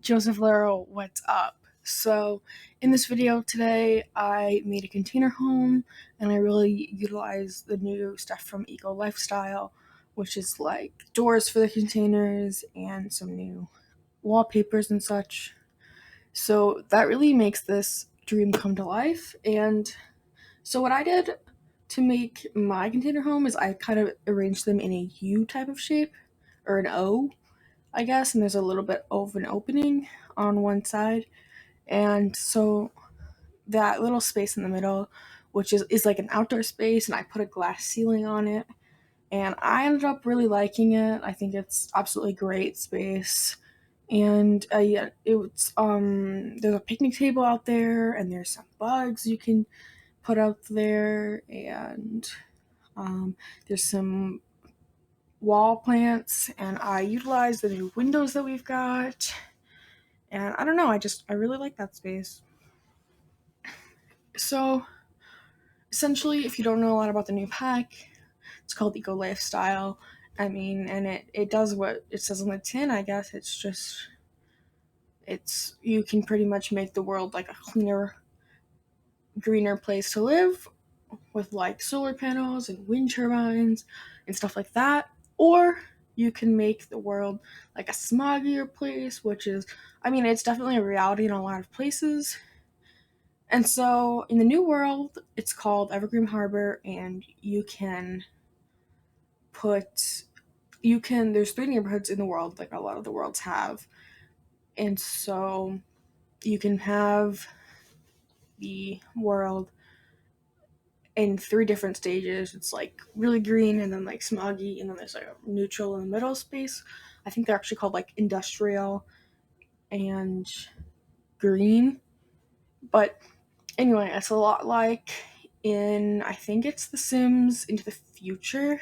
Joseph Laro, what's up? So, in this video today, I made a container home and I really utilized the new stuff from Eco Lifestyle, which is like doors for the containers and some new wallpapers and such. So, that really makes this dream come to life. And so, what I did to make my container home is I kind of arranged them in a U type of shape or an O, I guess, and there's a little bit of an opening on one side. And so that little space in the middle, which is like an outdoor space, and I put a glass ceiling on it. And I ended up really liking it. I think it's absolutely great space. And yeah, it's there's a picnic table out there, and there's some bugs you can put out there, and there's some wall plants, and I utilize the new windows that we've got. And I don't know, I really like that space. So essentially, if you don't know a lot about the new pack, it's called Eco Lifestyle. I mean, and it does what it says on the tin, I guess. It's you can pretty much make the world like a cleaner, greener place to live with like solar panels and wind turbines and stuff like that. Or you can make the world like a smoggier place, which is, I mean, it's definitely a reality in a lot of places. And so in the new world, it's called Evergreen Harbor, and there's three neighborhoods in the world, like a lot of the worlds have. And so you can have the world in three different stages. It's like really green, and then like smoggy, and then there's like a neutral in the middle space. I think they're actually called like industrial and green. But anyway, it's a lot like in, I think it's The Sims Into the Future.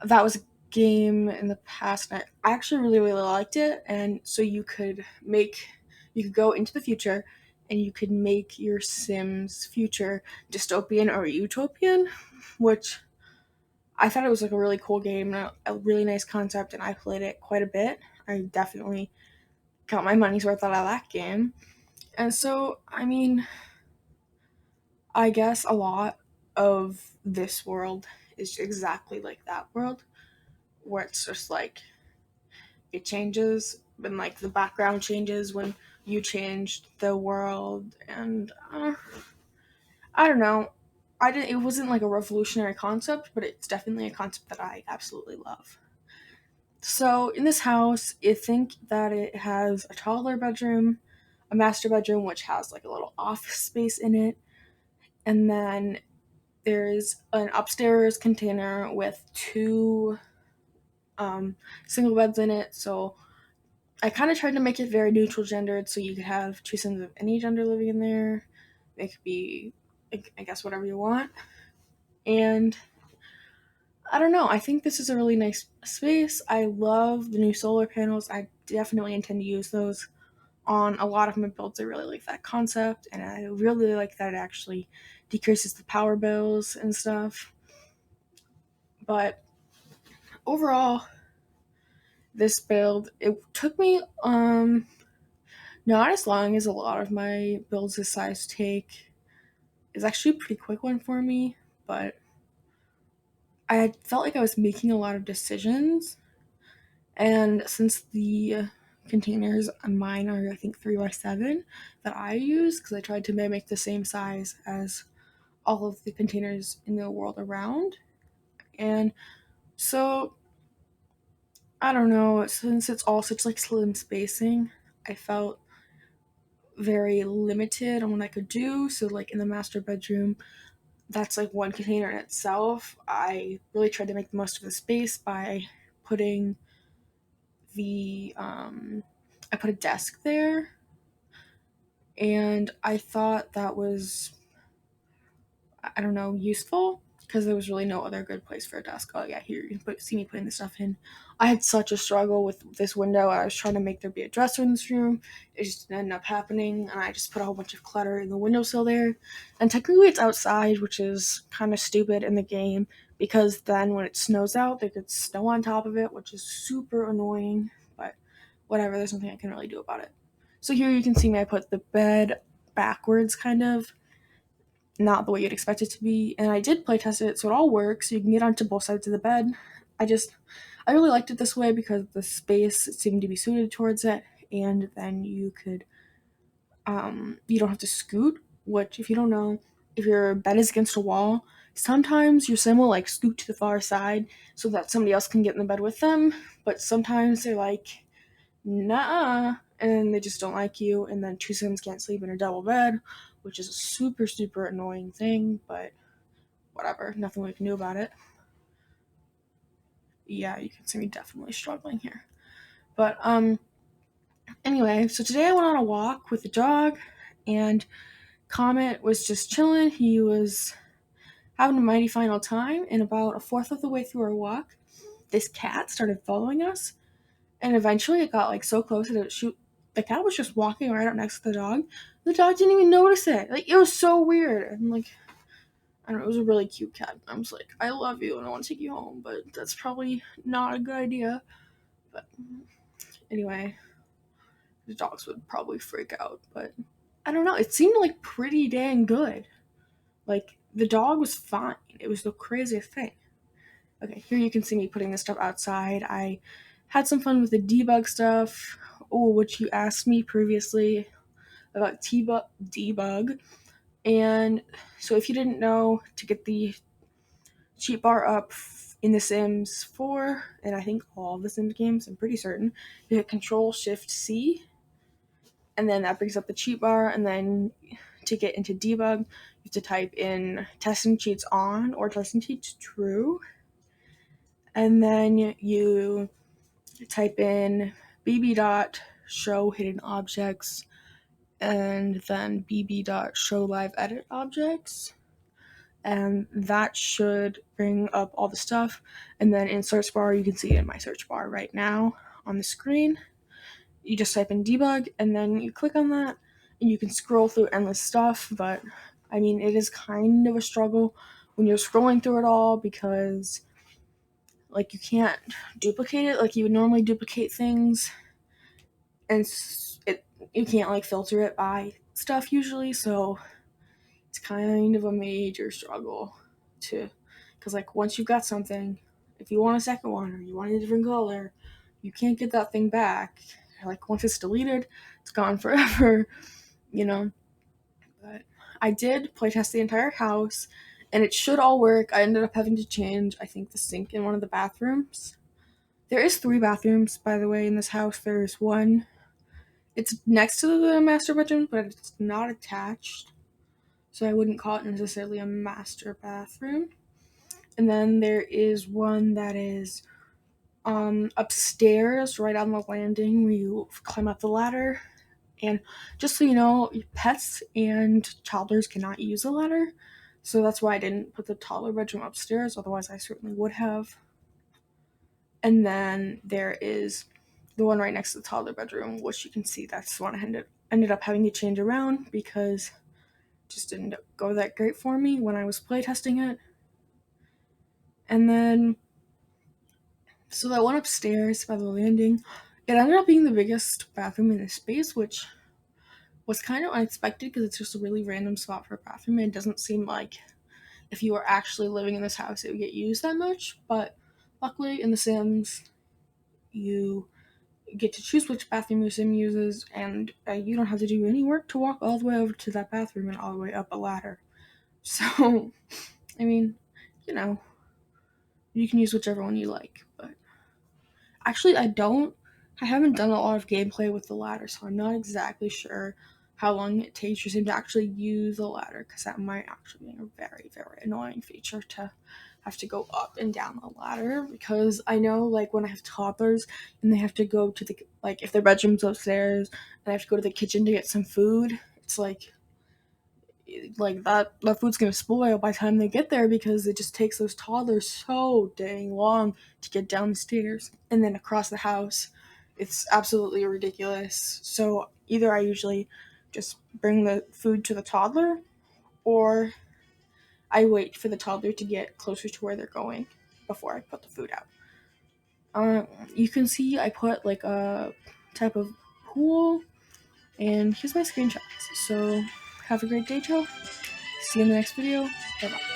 That was a game in the past, and I actually really, really liked it. And so you could go into the future and you could make your Sims future dystopian or utopian, which I thought it was like a really cool game and a really nice concept, and I played it quite a bit. I definitely got my money's worth out of that game. And so, I mean, I guess a lot of this world is exactly like that world, where it's just like it changes and like the background changes when you changed the world. And I don't know, I didn't it wasn't like a revolutionary concept, but it's definitely a concept that I absolutely love. So in this house, you think that it has a toddler bedroom, a master bedroom which has like a little office space in it, and then there's an upstairs container with two single beds in it. So I kind of tried to make it very neutral gendered, so you could have two sons of any gender living in there. It could be, I guess, whatever you want. And I don't know, I think this is a really nice space. I love the new solar panels. I definitely intend to use those on a lot of my builds. I really like that concept, and I really like that it actually decreases the power bills and stuff. But overall, this build, it took me not as long as a lot of my builds this size take. It's actually a pretty quick one for me, but I had felt like I was making a lot of decisions. And since the containers on mine are, I think, 3x7 that I use, because I tried to mimic the same size as all of the containers in the world around. And so, I don't know, since it's all such like slim spacing, I felt very limited on what I could do. So, like in the master bedroom, that's like one container in itself. I really tried to make the most of the space by putting I put a desk there, and I thought that was, I don't know, useful, because there was really no other good place for a desk. Oh yeah, here you can see me putting the stuff in. I had such a struggle with this window. I was trying to make there be a dresser in this room. It just didn't end up happening, and I just put a whole bunch of clutter in the windowsill there. And technically it's outside, which is kind of stupid in the game, because then when it snows out, there gets snow on top of it, which is super annoying. But whatever, there's nothing I can really do about it. So here you can see me, I put the bed backwards, kind of, not the way you'd expect it to be. And I did play test it, so it all works. You can get onto both sides of the bed. I really liked it this way because the space seemed to be suited towards it, and then you don't have to scoot. Which, if you don't know, if your bed is against a wall, sometimes your sim will like scoot to the far side so that somebody else can get in the bed with them. But sometimes they're like, nah, and they just don't like you, and then two sims can't sleep in a double bed, which is a super, super annoying thing, but whatever, nothing we can do about it. Yeah, you can see me definitely struggling here. But, anyway, so today I went on a walk with the dog, and Comet was just chilling. He was having a mighty final time, and about a fourth of the way through our walk, this cat started following us. And eventually it got like so close that the cat was just walking right up next to the dog. The dog didn't even notice it. Like, it was so weird. And like, I don't know, it was a really cute cat. I was like, I love you and I want to take you home, but that's probably not a good idea. But anyway, the dogs would probably freak out. But I don't know. It seemed like pretty dang good. Like, the dog was fine. It was the craziest thing. Okay, here you can see me putting this stuff outside. I had some fun with the debug stuff. Oh, which you asked me previously about debug. And so if you didn't know, to get the cheat bar up in The Sims 4, and I think all the Sims games, I'm pretty certain, you hit Control-Shift-C, and then that brings up the cheat bar, and then to get into debug, you have to type in testing cheats on or testing cheats true, and then you type in bb.show hidden objects and then bb.show live edit objects, and that should bring up all the stuff. And then in search bar, you can see it in my search bar right now on the screen. You just type in debug and then you click on that and you can scroll through endless stuff. But I mean, it is kind of a struggle when you're scrolling through it all because like you can't duplicate it like you would normally duplicate things, and you can't like filter it by stuff usually, so it's kind of a major struggle to, because like once you've got something, if you want a second one or you want a different color, you can't get that thing back. Like once it's deleted, it's gone forever, you know. But I did playtest the entire house and it should all work. I ended up having to change, I think, the sink in one of the bathrooms. There is 3 bathrooms, by the way, in this house. There's one, it's next to the master bedroom, but it's not attached, so I wouldn't call it necessarily a master bathroom. And then there is one that is upstairs, right on the landing where you climb up the ladder. And just so you know, pets and toddlers cannot use a ladder, so that's why I didn't put the toddler bedroom upstairs, otherwise I certainly would have. And then there is the one right next to the toddler bedroom, which you can see that's the one I ended up having to change around because it just didn't go that great for me when I was playtesting it. And then, so that one upstairs by the landing, it ended up being the biggest bathroom in the space, which was kind of unexpected because it's just a really random spot for a bathroom. And it doesn't seem like if you were actually living in this house, it would get used that much. But luckily, in The Sims, you get to choose which bathroom your sim uses, and you don't have to do any work to walk all the way over to that bathroom and all the way up a ladder. So, I mean, you know, you can use whichever one you like. But actually, I haven't done a lot of gameplay with the ladder, so I'm not exactly sure how long it takes your sim to actually use the ladder, because that might actually be a very, very annoying feature to have to go up and down the ladder, because I know like when I have toddlers and they have to go to the, like if their bedroom's upstairs and I have to go to the kitchen to get some food, it's like that food's gonna spoil by the time they get there because it just takes those toddlers so dang long to get down the stairs and then across the house. It's absolutely ridiculous. So either I usually just bring the food to the toddler, or I wait for the toddler to get closer to where they're going before I put the food out. You can see I put like a type of pool. And here's my screenshots. So have a great day, Joe. See you in the next video. Bye bye.